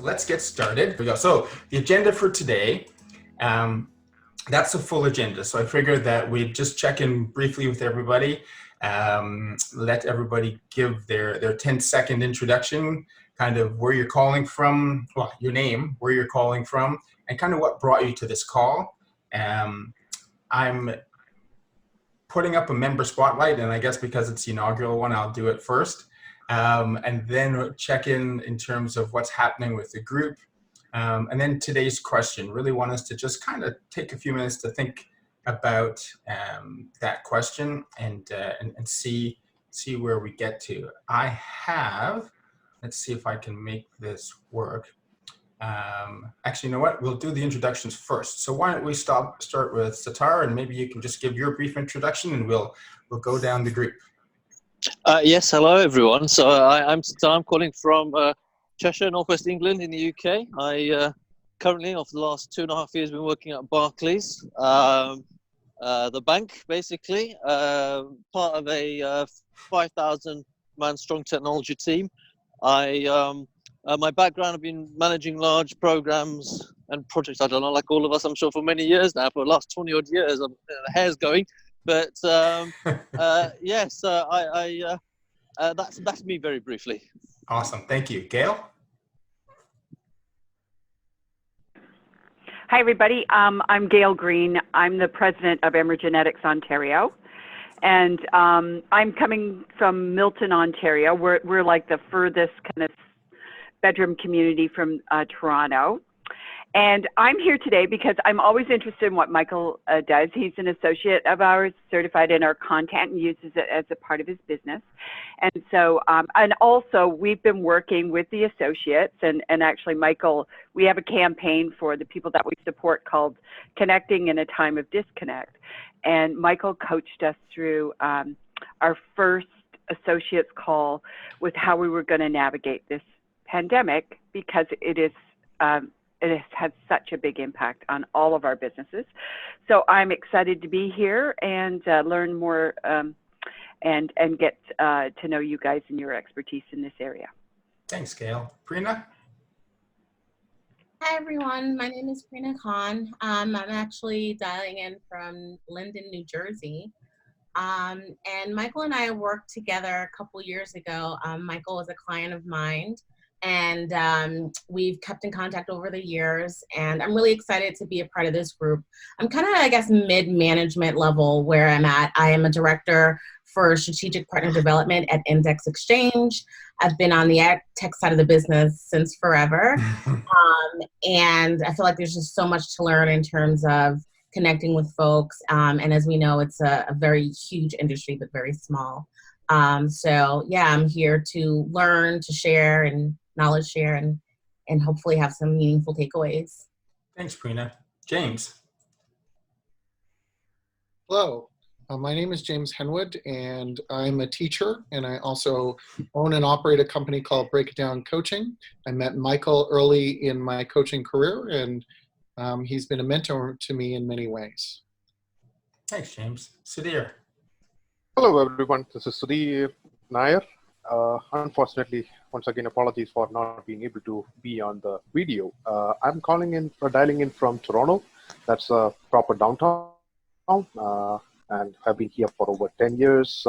let's get started. Here we go. So the agenda for today, that's a full agenda. So I figured that we'd just check in briefly with everybody, let everybody give their 10-second introduction, kind of where you're calling from, well, your name, where you're calling from, and kind of what brought you to this call. I'm putting up a member spotlight, and I guess because it's the inaugural one, I'll do it first. And then check in terms of what's happening with the group. And then today's question, really want us to just kind of take a few minutes to think about that question and see where we get to. I have, let's see if I can make this work. Actually, you know what? We'll do the introductions first. So why don't we start with Satar, and maybe you can just give your brief introduction, and we'll go down the group. Yes, hello everyone. So I'm calling from Cheshire, Northwest England in the UK. I currently, over the last 2.5 years, been working at Barclays, the bank, basically, part of a 5,000-man strong technology team. My background, I've been managing large programs and projects, I don't know, like all of us, I'm sure, for many years now. For the last 20-odd years, the hair's going. But yes, that's me very briefly. Awesome, thank you. Gail? Hi, everybody. I'm Gail Green. I'm the president of Emergenetics Ontario. And I'm coming from Milton, Ontario. We're like the furthest kind of bedroom community from Toronto. And I'm here today because I'm always interested in what Michael does. He's an associate of ours, certified in our content, and uses it as a part of his business. And so, and also we've been working with the associates, and actually Michael, we have a campaign for the people that we support called Connecting in a Time of Disconnect. And Michael coached us through our first associates call with how we were going to navigate this pandemic, because it has had such a big impact on all of our businesses. So I'm excited to be here and learn more and get to know you guys and your expertise in this area. Thanks, Gail. Prina? Hi, everyone. My name is Prina Khan. I'm actually dialing in from Linden, New Jersey. And Michael and I worked together a couple years ago. Michael was a client of mine, and we've kept in contact over the years, and I'm really excited to be a part of this group. I'm kind of, I guess, mid-management level where I'm at. I am a director for strategic partner development at Index Exchange. I've been on the ad tech side of the business since forever. And I feel like there's just so much to learn in terms of connecting with folks. And as we know, it's a very huge industry, but very small. So yeah, I'm here to learn, to share, and knowledge share, and hopefully have some meaningful takeaways. Thanks, Prina. James? Hello, my name is James Henwood, and I'm a teacher, and I also own and operate a company called Break It Down Coaching. I met Michael early in my coaching career, and he's been a mentor to me in many ways. Thanks, James. Sudhir? Hello, everyone. This is Sudhir Nair. Unfortunately, once again, apologies for not being able to be on the video. I'm dialing in from Toronto. That's a proper downtown, and I've been here for over 10 years.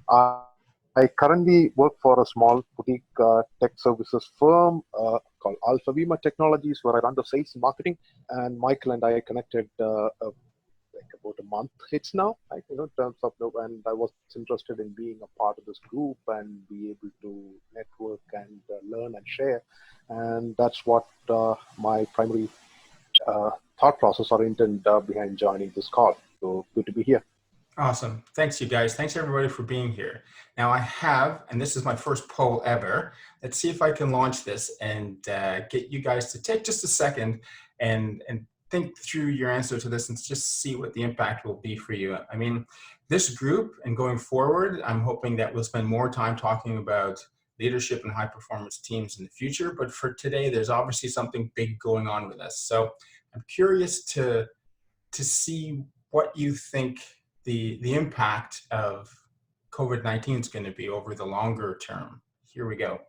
I currently work for a small boutique tech services firm called Alpha Vima Technologies, where I run the sales and marketing. And Michael and I connected like about a month it's now, like, in terms of, and I was interested in being a part of this group and be able to network and learn and share. And that's what my primary thought process or intent behind joining this call. So good to be here. Awesome. Thanks, you guys. Thanks, everybody, for being here. Now I have, and this is my first poll ever. Let's see if I can launch this and get you guys to take just a second and think through your answer to this and just see what the impact will be for you. I mean, this group and going forward, I'm hoping that we'll spend more time talking about leadership and high performance teams in the future. But for today, there's obviously something big going on with us. So I'm curious to see what you think the impact of COVID-19 is going to be over the longer term. Here we go.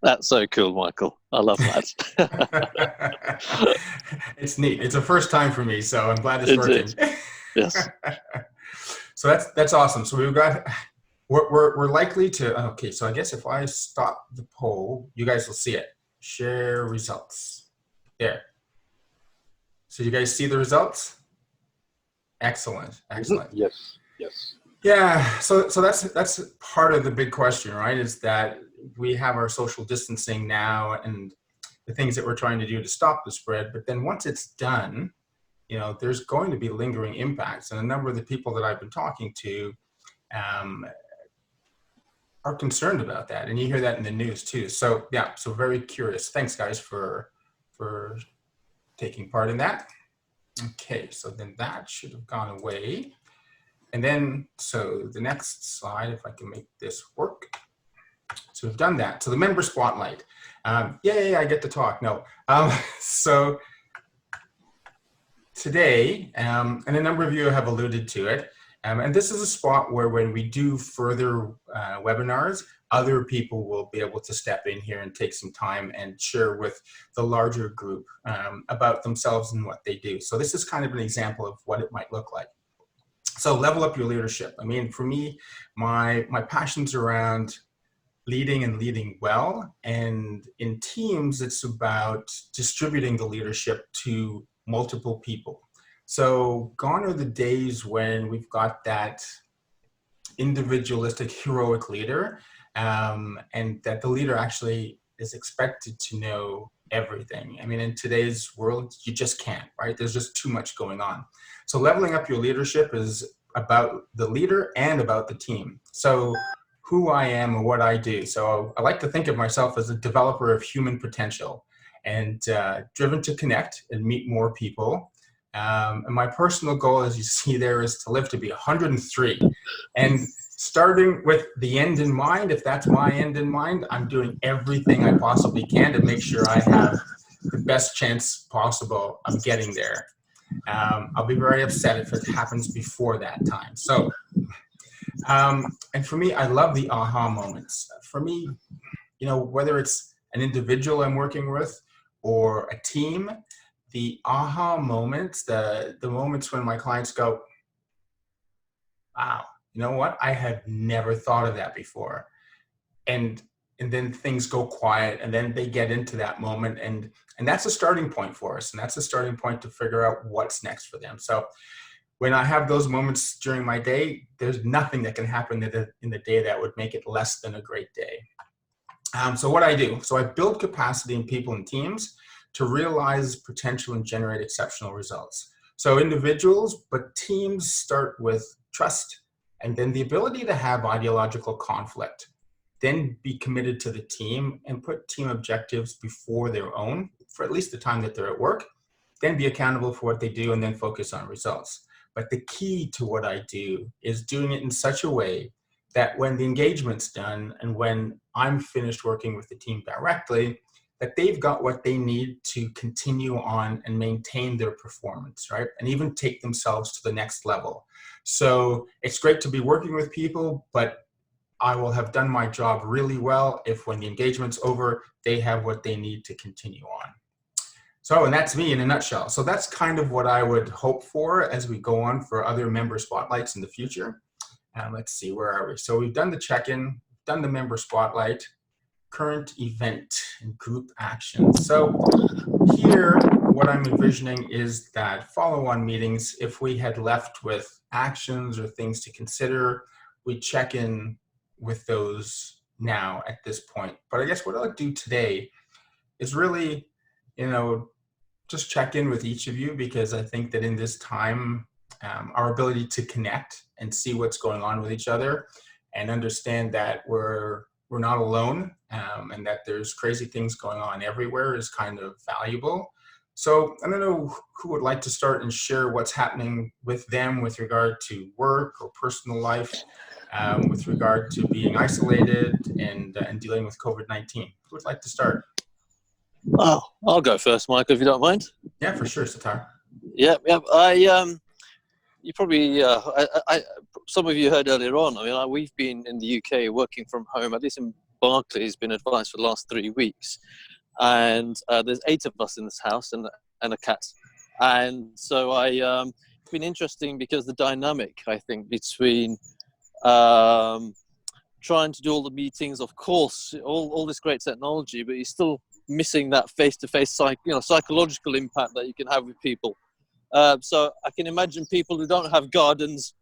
That's so cool, Michael. I love that. It's neat. It's a first time for me, so I'm glad it's It working. is. Yes. So that's awesome. So we're likely to, okay, so I guess if I stop the poll, you guys will see it. Share results. There. So you guys see the results? Excellent. Excellent. Yes. Yes. Yeah, so that's part of the big question, right? Is that we have our social distancing now and the things that we're trying to do to stop the spread, but then once it's done, there's going to be lingering impacts. And a number of the people that I've been talking to are concerned about that. And you hear that in the news too. So yeah, so very curious. Thanks guys for taking part in that. Okay, so then that should have gone away. And then, so the next slide, if I can make this work. So we've done that. So the member spotlight. Yay, I get to talk. No. So today, and a number of you have alluded to it, and this is a spot where when we do further webinars, other people will be able to step in here and take some time and share with the larger group about themselves and what they do. So this is kind of an example of what it might look like. So level up your leadership. I mean, for me, my passion's around leading and leading well. And in teams, it's about distributing the leadership to multiple people. So gone are the days when we've got that individualistic, heroic leader, and that the leader actually is expected to know everything. I mean, in today's world, you just can't, right? There's just too much going on. So leveling up your leadership is about the leader and about the team. So who I am and what I do. So I like to think of myself as a developer of human potential and driven to connect and meet more people. And my personal goal, as you see there, is to live to be 103. And starting with the end in mind, if that's my end in mind, I'm doing everything I possibly can to make sure I have the best chance possible of getting there. I'll be very upset if it happens before that time. So, and for me, I love the aha moments. For me, whether it's an individual I'm working with or a team, the aha moments, the moments when my clients go, wow, you know what? I have never thought of that before. And then things go quiet and then they get into that moment. And that's a starting point for us. And that's a starting point to figure out what's next for them. So when I have those moments during my day, there's nothing that can happen in the day that would make it less than a great day. So what I do, so I build capacity in people and teams to realize potential and generate exceptional results. So individuals, but teams start with trust and then the ability to have ideological conflict. Then be committed to the team and put team objectives before their own for at least the time that they're at work. Then be accountable for what they do and then focus on results. But the key to what I do is doing it in such a way that when the engagement's done and when I'm finished working with the team directly, that they've got what they need to continue on and maintain their performance, right? And even take themselves to the next level. So it's great to be working with people, but I will have done my job really well if when the engagement's over, they have what they need to continue on. So, and that's me in a nutshell. So that's kind of what I would hope for as we go on for other member spotlights in the future. Let's see, where are we? So we've done the check-in, done the member spotlight, current event and group action. So here, what I'm envisioning is that follow-on meetings, if we had left with actions or things to consider, we check in with those now at this point. But I guess what I'll do today is really, just check in with each of you, because I think that in this time, our ability to connect and see what's going on with each other and understand that we're not alone and that there's crazy things going on everywhere is kind of valuable. So I don't know who would like to start and share what's happening with them with regard to work or personal life, with regard to being isolated and dealing with COVID-19. Who would like to start? Oh, I'll go first, Michael, if you don't mind. Yeah, for sure, Sitar. Yeah. You probably, some of you heard earlier on, I mean, we've been in the UK working from home, at least in Barclays been advised for the last 3 weeks, and there's 8 of us in this house and a cat, and so it's been interesting because the dynamic, I think, between trying to do all the meetings, of course, all this great technology, but you're still missing that face-to-face psychological impact that you can have with people. So I can imagine people who don't have gardens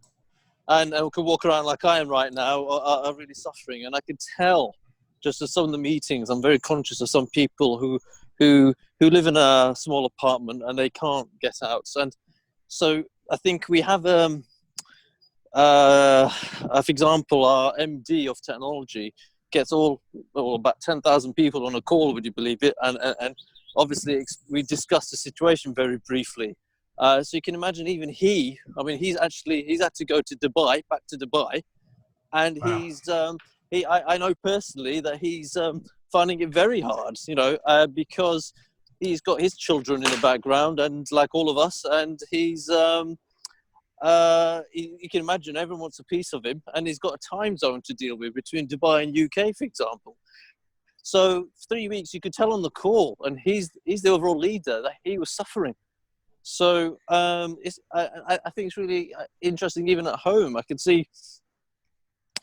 and can walk around like I am right now are really suffering. And I can tell, just as some of the meetings, I'm very conscious of some people who live in a small apartment and they can't get out. And so I think we have, for example, our MD of technology gets about 10,000 people on a call, would you believe it? And obviously we discussed the situation very briefly. So you can imagine even he's had to go to back to Dubai, and wow. I know personally that he's finding it very hard, because he's got his children in the background, and like all of us, and he's you can imagine everyone wants a piece of him, and he's got a time zone to deal with between Dubai and UK, for example. So 3 weeks, you could tell on the call, and he's the overall leader, that he was suffering. So I think it's really interesting, even at home. I can see,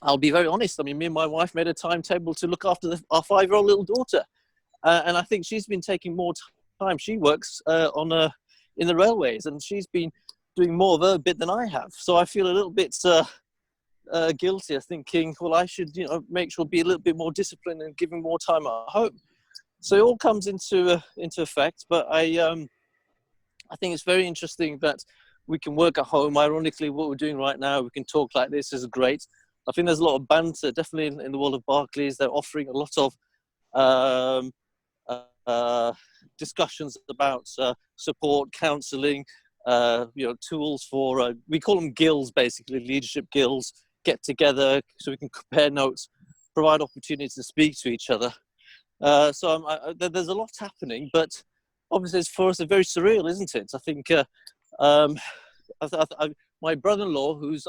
I'll be very honest, I mean, me and my wife made a timetable to look after our 5-year-old little daughter. And I think she's been taking more time. She works in the railways, and she's been doing more of her bit than I have. So I feel a little bit guilty of thinking, well, I should make sure be a little bit more disciplined and giving more time at home. So it all comes into effect. But I think it's very interesting that we can work at home. Ironically, what we're doing right now, we can talk like this, is great. I think there's a lot of banter, definitely in the world of Barclays. They're offering a lot of discussions about support, counselling, tools for, we call them guilds, basically, leadership guilds, get together so we can compare notes, provide opportunities to speak to each other. So there's a lot happening, but obviously, for us, it's very surreal, isn't it? I think my brother-in-law, who's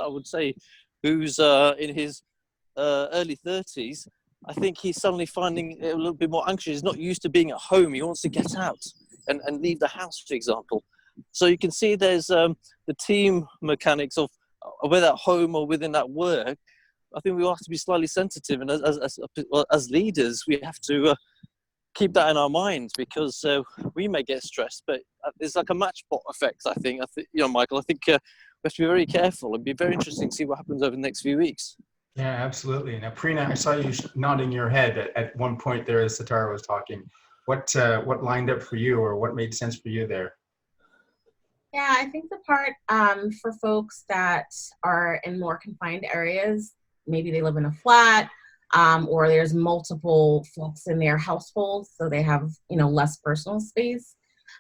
in his early 30s, I think he's suddenly finding it a little bit more anxious. He's not used to being at home. He wants to get out and leave the house, for example. So you can see there's the team mechanics of whether at home or within that work. I think we have to be slightly sensitive, and as leaders, we have to keep that in our minds, because we may get stressed, but it's like a matchpot effect, I think. Michael, I think we have to be very careful. It'd be very interesting to see what happens over the next few weeks. Yeah, absolutely. Now, Prina, I saw you nodding your head at one point there as Satara was talking. What lined up for you, or what made sense for you there? Yeah, I think the part for folks that are in more confined areas, maybe they live in a flat, or there's multiple folks in their household, so they have, less personal space.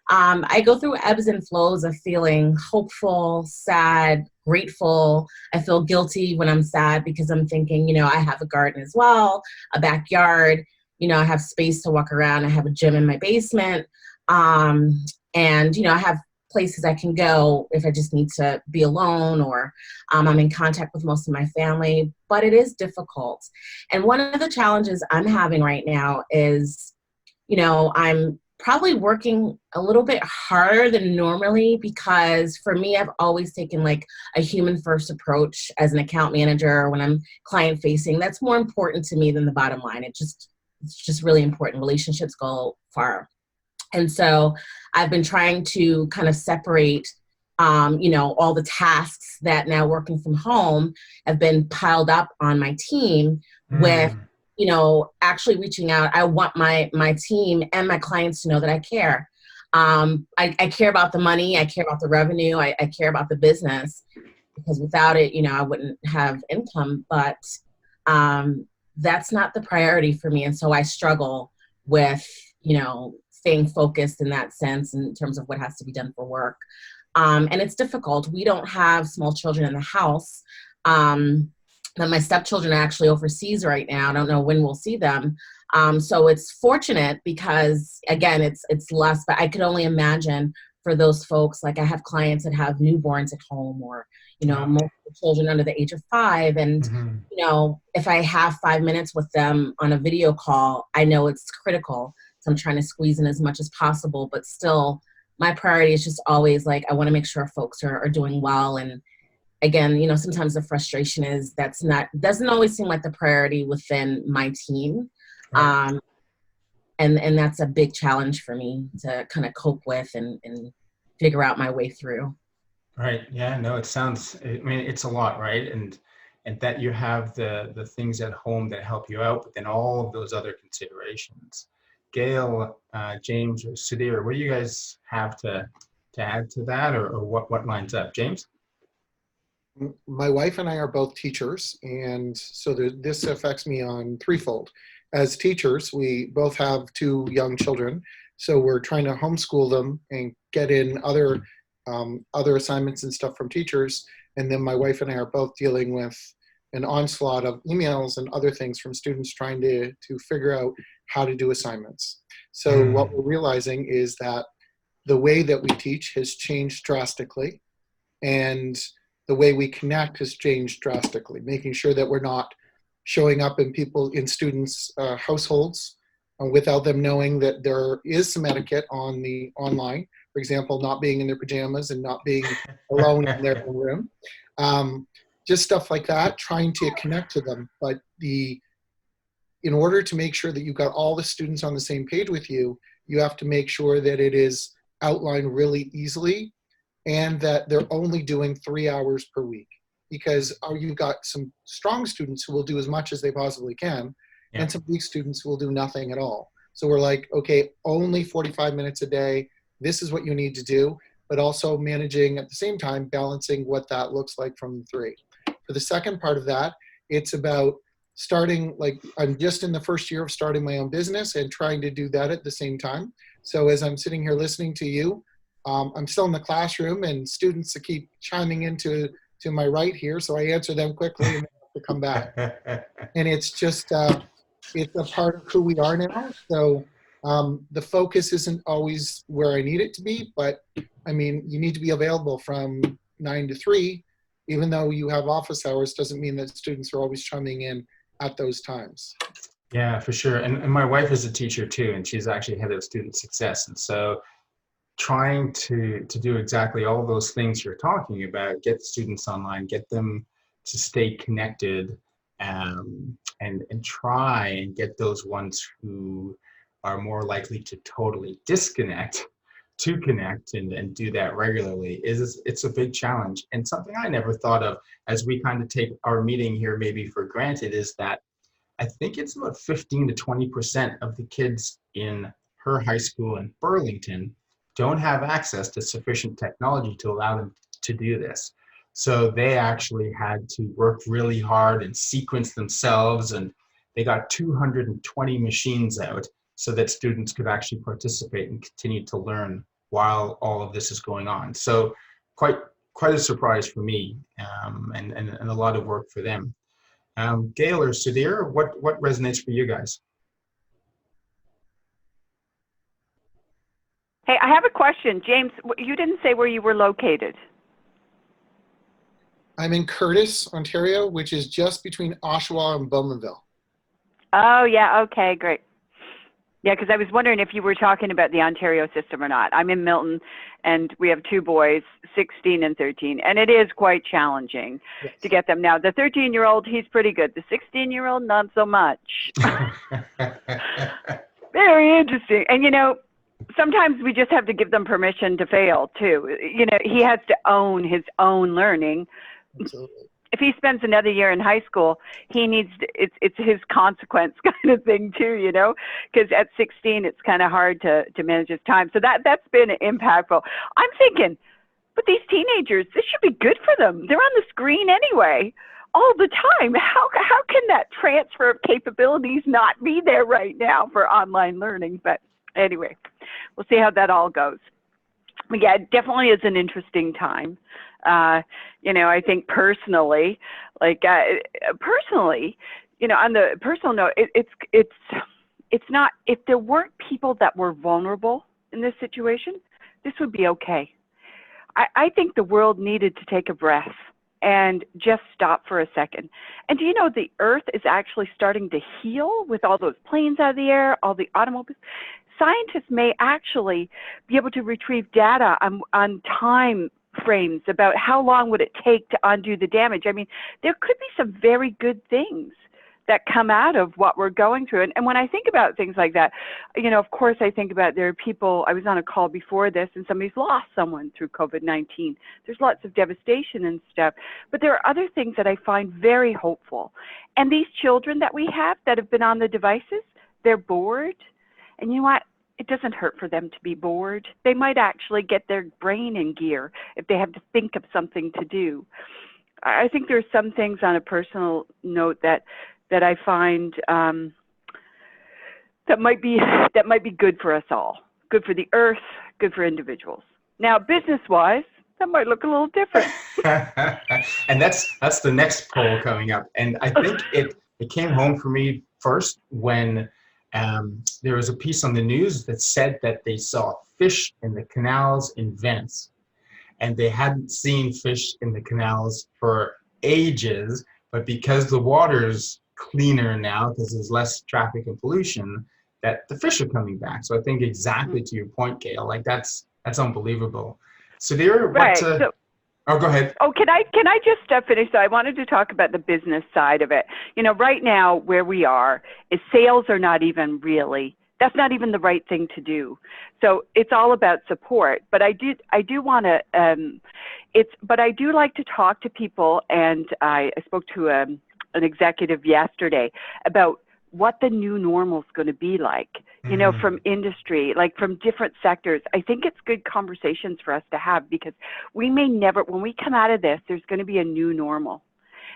I go through ebbs and flows of feeling hopeful, sad, grateful. I feel guilty when I'm sad because I'm thinking, I have a garden as well, a backyard, I have space to walk around. I have a gym in my basement. And, I have places I can go if I just need to be alone, or I'm in contact with most of my family, but it is difficult. And one of the challenges I'm having right now is, I'm probably working a little bit harder than normally, because for me, I've always taken like a human first approach as an account manager when I'm client facing. That's more important to me than the bottom line. It's just really important. Relationships go far. And so I've been trying to kind of separate, all the tasks that now working from home have been piled up on my team with, actually reaching out. I want my team and my clients to know that I care. I care about the money. I care about the revenue. I care about the business, because without it, I wouldn't have income. But that's not the priority for me. And so I struggle with, staying focused in that sense in terms of what has to be done for work. And it's difficult. We don't have small children in the house. But my stepchildren are actually overseas right now. I don't know when we'll see them. So it's fortunate because, again, it's less, but I could only imagine for those folks. Like I have clients that have newborns at home, or, you know, Wow. multiple children under the age of 5. And, Mhm. you know, if I have 5 minutes with them on a video call, I know it's critical. So I'm trying to squeeze in as much as possible, but still my priority is just always like, I want to make sure folks are doing well. And again, you know, sometimes the frustration is doesn't always seem like the priority within my team. Right. And that's a big challenge for me to kind of cope with and figure out my way through. Right. Yeah. No, I mean, it's a lot, right? And that you have the things at home that help you out, but then all of those other considerations. Gail, James, or Sudhir, what do you guys have to add to that, or what lines up? James? My wife and I are both teachers, and so this affects me on threefold. As teachers, we both have 2 young children, so we're trying to homeschool them and get in other assignments and stuff from teachers. And then my wife and I are both dealing with an onslaught of emails and other things from students trying to figure out how to do assignments. So what we're realizing is that the way that we teach has changed drastically, and the way we connect has changed drastically, making sure that we're not showing up in students' households without them knowing that there is some etiquette on the online. For example, not being in their pajamas and not being alone in their own room. Just stuff like that, trying to connect to them. But in order to make sure that you've got all the students on the same page with you, you have to make sure that it is outlined really easily, and that they're only doing 3 hours per week, because you've got some strong students who will do as much as they possibly can, Yeah. and some weak students who will do nothing at all. So we're like, okay, only 45 minutes a day. This is what you need to do, but also managing at the same time, balancing what that looks like from the 3. For the second part of that, it's about starting, like I'm just in the first year of starting my own business and trying to do that at the same time. So as I'm sitting here listening to you, I'm still in the classroom, and students keep chiming into my right here, so I answer them quickly and have to come back. And it's just it's a part of who we are now. So the focus isn't always where I need it to be, but I mean, you need to be available from 9 to 3, even though you have office hours. Doesn't mean that students are always chiming in at those times. Yeah, for sure. And my wife is a teacher too, and she's actually head of student success. And so trying to do exactly all those things you're talking about, get students online, get them to stay connected, and try and get those ones who are more likely to totally disconnect to connect and do that regularly it's a big challenge. And something I never thought of, as we kind of take our meeting here maybe for granted, is that I think it's about 15 to 20% of the kids in her high school in Burlington don't have access to sufficient technology to allow them to do this. So they actually had to work really hard and sequence themselves, and they got 220 machines out so that students could actually participate and continue to learn while all of this is going on. So quite a surprise for me, and a lot of work for them. Gail or Sudhir, what resonates for you guys? Hey, I have a question. James, you didn't say where you were located. I'm in Curtis, Ontario, which is just between Oshawa and Bowmanville. Oh, yeah. Okay, great. Yeah, because I was wondering if you were talking about the Ontario system or not. I'm in Milton, and we have 2 boys, 16 and 13, and it is quite challenging to get them. Now, the 13-year-old, he's pretty good. The 16-year-old, not so much. Very interesting. And, you know, sometimes we just have to give them permission to fail, too. You know, he has to own his own learning. Absolutely. If he spends another year in high school, he needs to, it's his consequence kind of thing too, you know, because at 16, it's kind of hard to manage his time. So that's been impactful. I'm thinking, but these teenagers, this should be good for them. They're on the screen anyway, all the time. How can that transfer of capabilities not be there right now for online learning? But anyway, we'll see how that all goes. But yeah, it definitely is an interesting time. You know, I think personally, like personally, you know, on the personal note, it's not, if there weren't people that were vulnerable in this situation, this would be okay. I think the world needed to take a breath and just stop for a second. And do you know the Earth is actually starting to heal with all those planes out of the air, all the automobiles? Scientists may actually be able to retrieve data on time frames about how long would it take to undo the damage. I mean, there could be some very good things that come out of what we're going through. And when I think about things like that, you know, of course, I think about there are people, I was on a call before this and somebody's lost someone through COVID-19. There's lots of devastation and stuff, but there are other things that I find very hopeful. And these children that we have that have been on the devices, they're bored. And you know what? It doesn't hurt for them to be bored. They might actually get their brain in gear if they have to think of something to do. I think there's some things on a personal note that I find that might be good for us all, good for the Earth, good for individuals. Now, business-wise, that might look a little different. And that's the next poll coming up. And I think it came home for me first when there was a piece on the news that said that they saw fish in the canals in Venice, and they hadn't seen fish in the canals for ages, but because the water's cleaner now, because there's less traffic and pollution, that the fish are coming back. So I think exactly to your point, Gail, like that's unbelievable. So there, right. So, oh, go ahead. Oh, can I just finish? So I wanted to talk about the business side of it. You know, right now where we are is sales are not even really, that's not even the right thing to do. So it's all about support. But I do want to, but I do like to talk to people, and I spoke to an executive yesterday about what the new normal is going to be like, you know, from industry, like from different sectors. I think it's good conversations for us to have, because we may never, when we come out of this, there's going to be a new normal.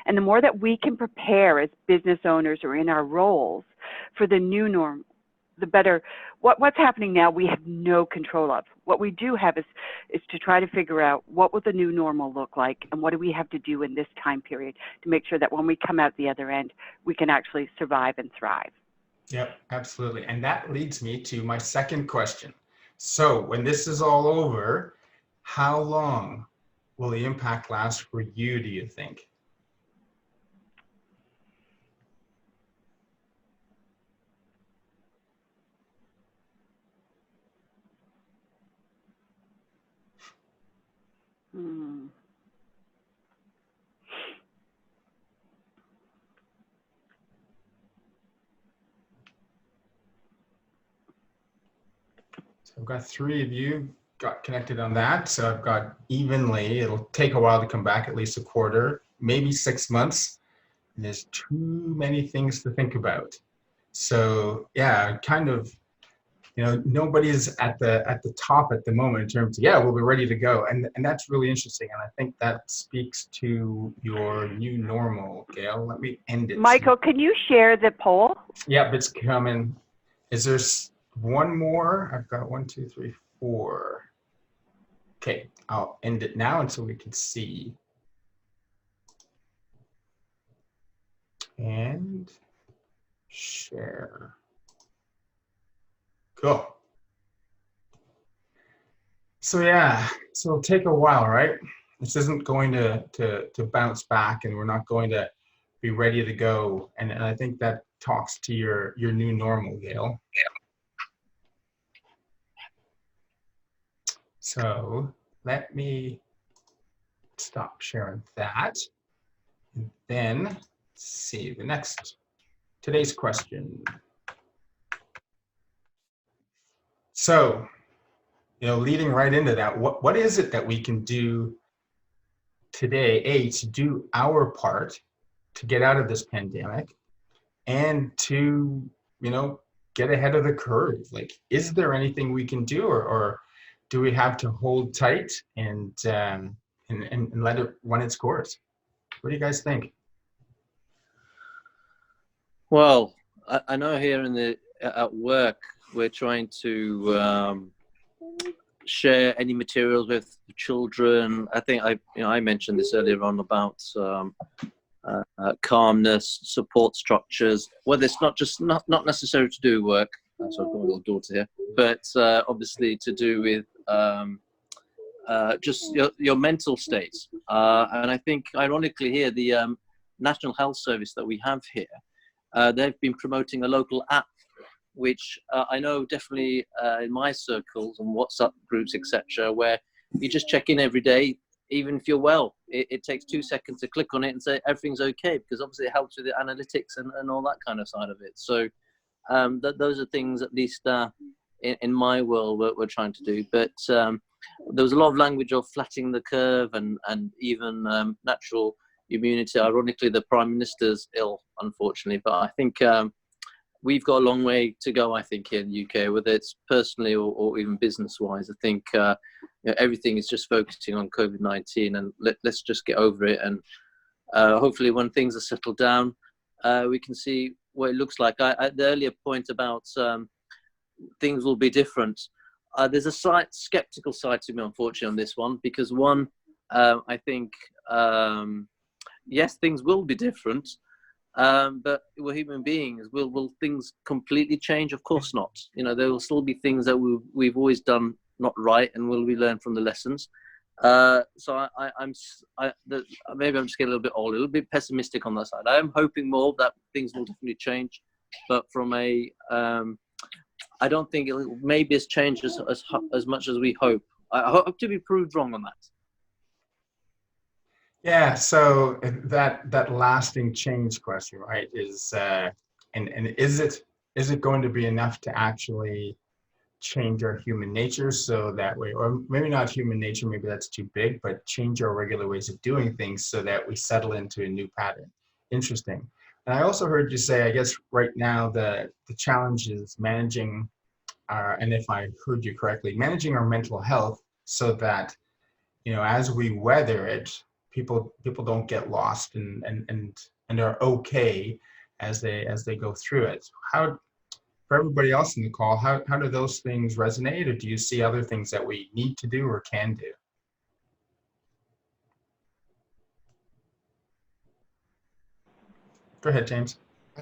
And the more that we can prepare as business owners or in our roles for the new norm, the better. What's happening now, we have no control of. What we do have is to try to figure out what will the new normal look like, and what do we have to do in this time period to make sure that when we come out the other end, we can actually survive and thrive. Yep, absolutely. And that leads me to my second question. So when this is all over, how long will the impact last for you, do you think? So I've got 3 of you got connected on that. So I've got evenly, it'll take a while to come back, at least a quarter, maybe 6 months. And there's too many things to think about. So yeah, kind of, you know, nobody's at the top at the moment in terms of, yeah, well, we're ready to go. And that's really interesting. And I think that speaks to your new normal, Gail. Let me end it. Michael, can you share the poll? Yep, it's coming. Is there one more? I've got 1, 2, 3, 4. Okay, I'll end it now and so we can see. And share. Cool. So yeah, so it'll take a while, right? This isn't going to bounce back, and we're not going to be ready to go. And I think that talks to your new normal, Gail. So let me stop sharing that. And then see the next, today's question. So, you know, leading right into that, what is it that we can do today, to do our part to get out of this pandemic and to, you know, get ahead of the curve? Like, is there anything we can do, or do we have to hold tight and let it run its course? What do you guys think? Well, I know here at work, we're trying to share any materials with children. I think I mentioned this earlier on about calmness, support structures. Whether it's not necessary to do work. So I've got a little daughter here, but obviously to do with just your mental state. And I think, ironically, here the National Health Service that we have here, they've been promoting a local app, which I know definitely in my circles and WhatsApp groups, etc., where you just check in every day, even if you're well. It takes 2 seconds to click on it and say everything's okay, because obviously it helps with the analytics and all that kind of side of it. So those are things, at least in my world, we're trying to do. But there was a lot of language of flattening the curve and even natural immunity. Ironically, the Prime Minister's ill, unfortunately, but I think we've got a long way to go, I think, here in the UK, whether it's personally or even business-wise. I think everything is just focusing on COVID-19, and let's just get over it. And hopefully when things are settled down, we can see what it looks like. The earlier point about things will be different. There's a skeptical side to me, unfortunately, on this one, because one, I think, yes, things will be different, but we're human beings. Will things completely change? Of course not. You know, there will still be things that we've always done not right, and will we learn from the lessons? So maybe I'm just getting a little bit pessimistic on that side. I am hoping more that things will definitely change, but from a I don't think it maybe it's changed as much as we hope. I hope to be proved wrong on that. Yeah, so that lasting change question, right, is and is it going to be enough to actually change our human nature so that way, or maybe not human nature, maybe that's too big, but change our regular ways of doing things so that we settle into a new pattern? Interesting. And I also heard you say, I guess right now the challenge is managing our, and if I heard you correctly, managing our mental health so that, you know, as we weather it, people don't get lost and are okay as they go through it. How, for everybody else in the call, how do those things resonate, or do you see other things that we need to do or can do? Go ahead, James.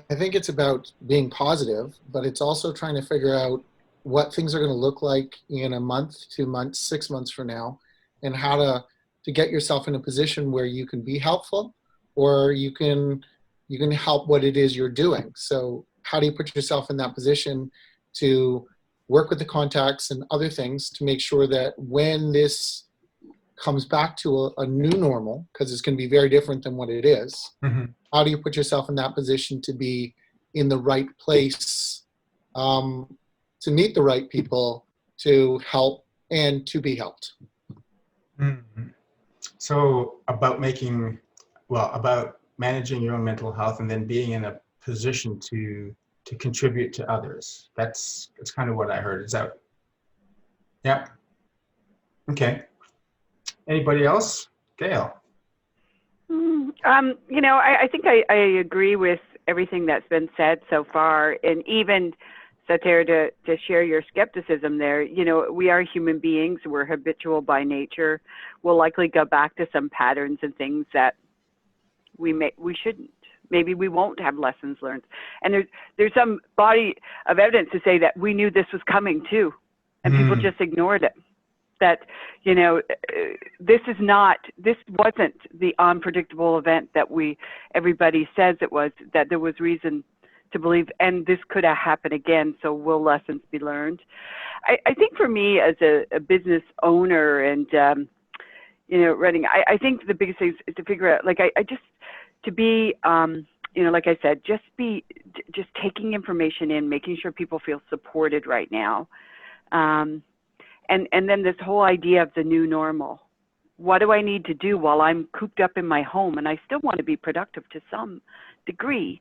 I think it's about being positive, but it's also trying to figure out what things are going to look like in a month, 2 months, 6 months from now, and how to get yourself in a position where you can be helpful, or you can help what it is you're doing. So how do you put yourself in that position to work with the contacts and other things to make sure that when this comes back to a new normal, because it's going to be very different than what it is, Mm-hmm. how do you put yourself in that position to be in the right place, to meet the right people, to help and to be helped? Mm-hmm. So about about managing your own mental health and then being in a position to contribute to others. That's kind of what I heard. Is that? Yeah. Okay. Anybody else? Gail. You know, I think I agree with everything that's been said so far, and even Sater, to share your skepticism there. You know, we are human beings. We're habitual by nature. We'll likely go back to some patterns and things that we shouldn't. Maybe we won't have lessons learned. And there's some body of evidence to say that we knew this was coming too, and people just ignored it. That, you know, this wasn't the unpredictable event that everybody says it was, that there was reason to believe, and this could have happened again, so will lessons be learned? I think for me as a business owner and, you know, running, I think the biggest thing is to figure out, like, to be, you know, like I said, just taking information in, making sure people feel supported right now. And then this whole idea of the new normal. What do I need to do while I'm cooped up in my home and I still want to be productive to some degree?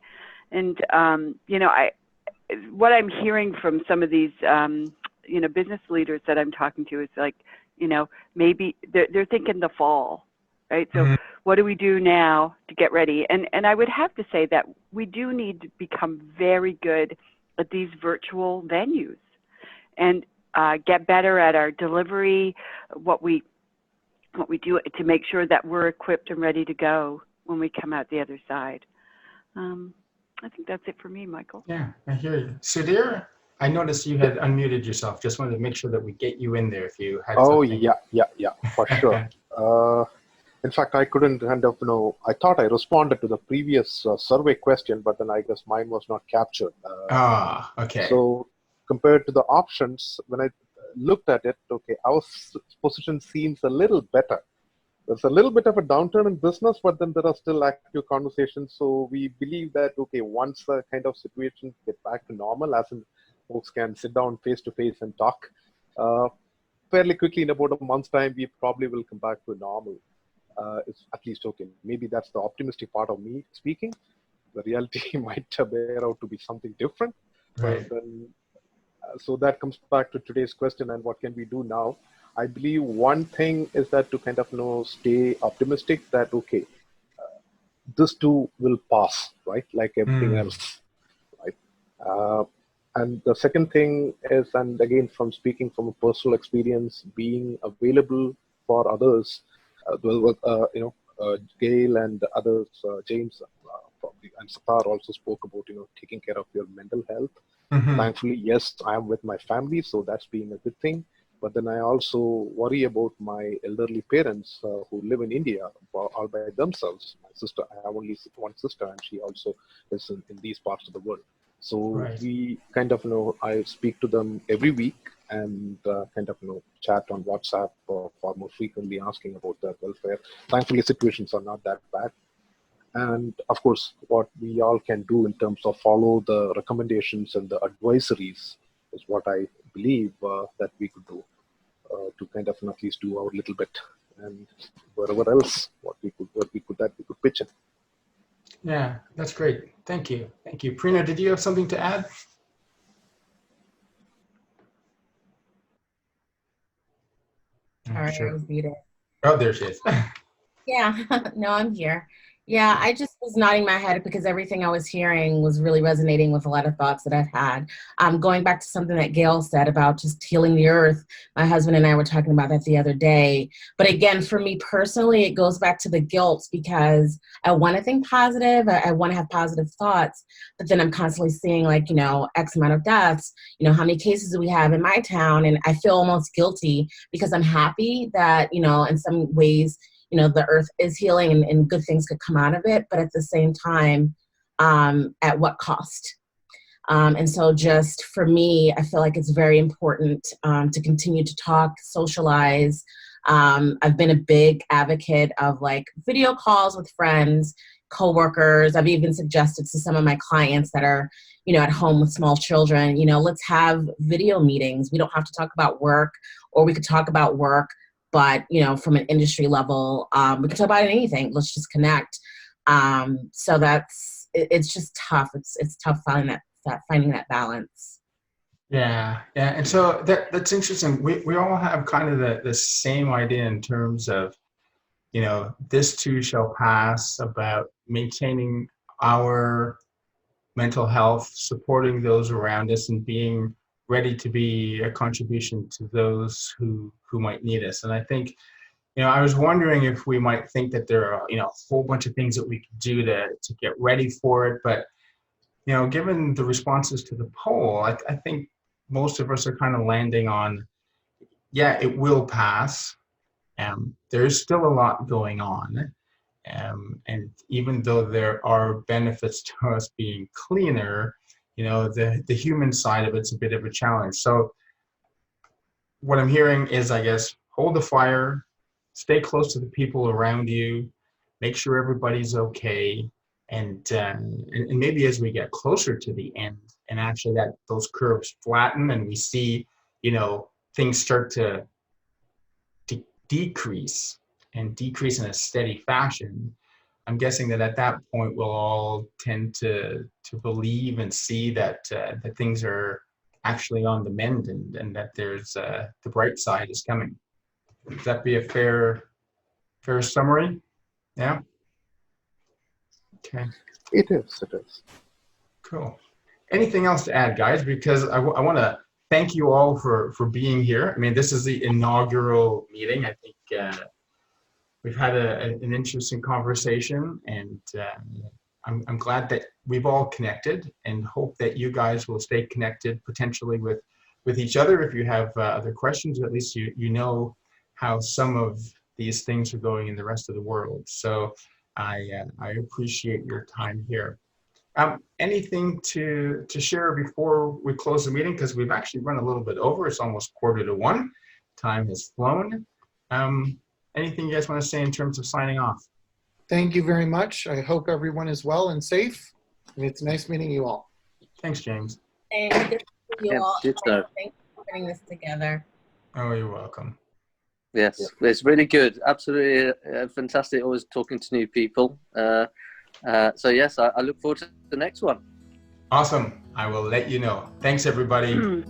And, you know, what I'm hearing from some of these, you know, business leaders that I'm talking to is like, you know, maybe they're thinking the fall, right? So what do we do now to get ready? And I would have to say that we do need to become very good at these virtual venues and get better at our delivery, what we do to make sure that we're equipped and ready to go when we come out the other side. I think that's it for me, Michael. Yeah, I hear you. Sudhir, I noticed you had unmuted yourself. Just wanted to make sure that we get you in there if you had Oh, something. yeah, for sure. In fact, I couldn't kind of, I thought I responded to the previous survey question, but then I guess mine was not captured. Okay. So compared to the options, when I looked at it, okay, our position seems a little better. There's a little bit of a downturn in business, but then there are still active conversations. So we believe that, okay, once the kind of situation get back to normal, as in folks can sit down face to face and talk, fairly quickly in about a month's time, we probably will come back to normal. It's at least okay. Maybe that's the optimistic part of me speaking. The reality might bear out to be something different. Right. But then, so that comes back to today's question and what can we do now? I believe one thing is that to kind of stay optimistic that okay, this too will pass, right? Like everything else, right? And the second thing is, and again from speaking from a personal experience, being available for others. Gail and others, James probably, and Satar also spoke about taking care of your mental health. Thankfully, yes, I am with my family, so that's been a good thing. But then I also worry about my elderly parents who live in India all by themselves. My sister, I have only one sister, and she also is in these parts of the world. So we kind of I speak to them every week and kind of chat on WhatsApp far more frequently, asking about their welfare. Thankfully, situations are not that bad. And of course, what we all can do in terms of follow the recommendations and the advisories is what I believe that we could do to kind of at least do our little bit, and wherever else what we could pitch in. Yeah, that's great. Thank you. Thank you. Prina, did you have something to add? Sorry, I was muted. Oh, there she is. Yeah, no, I'm here. Yeah, I just was nodding my head because everything I was hearing was really resonating with a lot of thoughts that I've had. Going back to something that Gail said about just healing the earth. My husband and I were talking about that the other day. But again, for me personally, it goes back to the guilt because I want to think positive. I want to have positive thoughts. But then I'm constantly seeing X amount of deaths. How many cases do we have in my town? And I feel almost guilty because I'm happy that, in some ways, the earth is healing and good things could come out of it, but at the same time, at what cost? And so just for me, I feel like it's very important to continue to talk, socialize. I've been a big advocate of video calls with friends, coworkers. I've even suggested to some of my clients that are, at home with small children, let's have video meetings. We don't have to talk about work, or we could talk about work, but, from an industry level, we can talk about anything. Let's just connect. So it's just tough. It's tough finding that balance. Yeah. And so that's interesting. We all have kind of the same idea in terms of, this too shall pass, about maintaining our mental health, supporting those around us, and being ready to be a contribution to those who might need us. And I think, I was wondering if we might think that there are, a whole bunch of things that we could do to get ready for it. But, given the responses to the poll, I think most of us are kind of landing on, yeah, it will pass. There's still a lot going on. And even though there are benefits to us being cleaner, the human side of it's a bit of a challenge. So what I'm hearing is, I guess, hold the fire, stay close to the people around you, make sure everybody's okay, and maybe as we get closer to the end, and actually that those curves flatten, and we see, things start to decrease in a steady fashion. I'm guessing that at that point we'll all tend to believe and see that that things are actually on the mend, and that there's the bright side is coming. Would that be a fair summary? Yeah. Okay. It is. Cool. Anything else to add, guys? Because I want to thank you all for being here. I mean, this is the inaugural meeting. I think we've had an interesting conversation, and I'm glad that we've all connected, and hope that you guys will stay connected potentially with each other. If you have other questions, at least you know how some of these things are going in the rest of the world. So I appreciate your time here. Anything to share before we close the meeting? Because we've actually run a little bit over. It's almost 1:45. Time has flown. Anything you guys want to say in terms of signing off? Thank you very much. I hope everyone is well and safe. And it's nice meeting you all. Thanks, James. And good to see you all. good to know. Thanks for putting this together. Oh, you're welcome. Yes, it's really good. Absolutely fantastic. Always talking to new people. So yes, I look forward to the next one. Awesome. I will let you know. Thanks, everybody.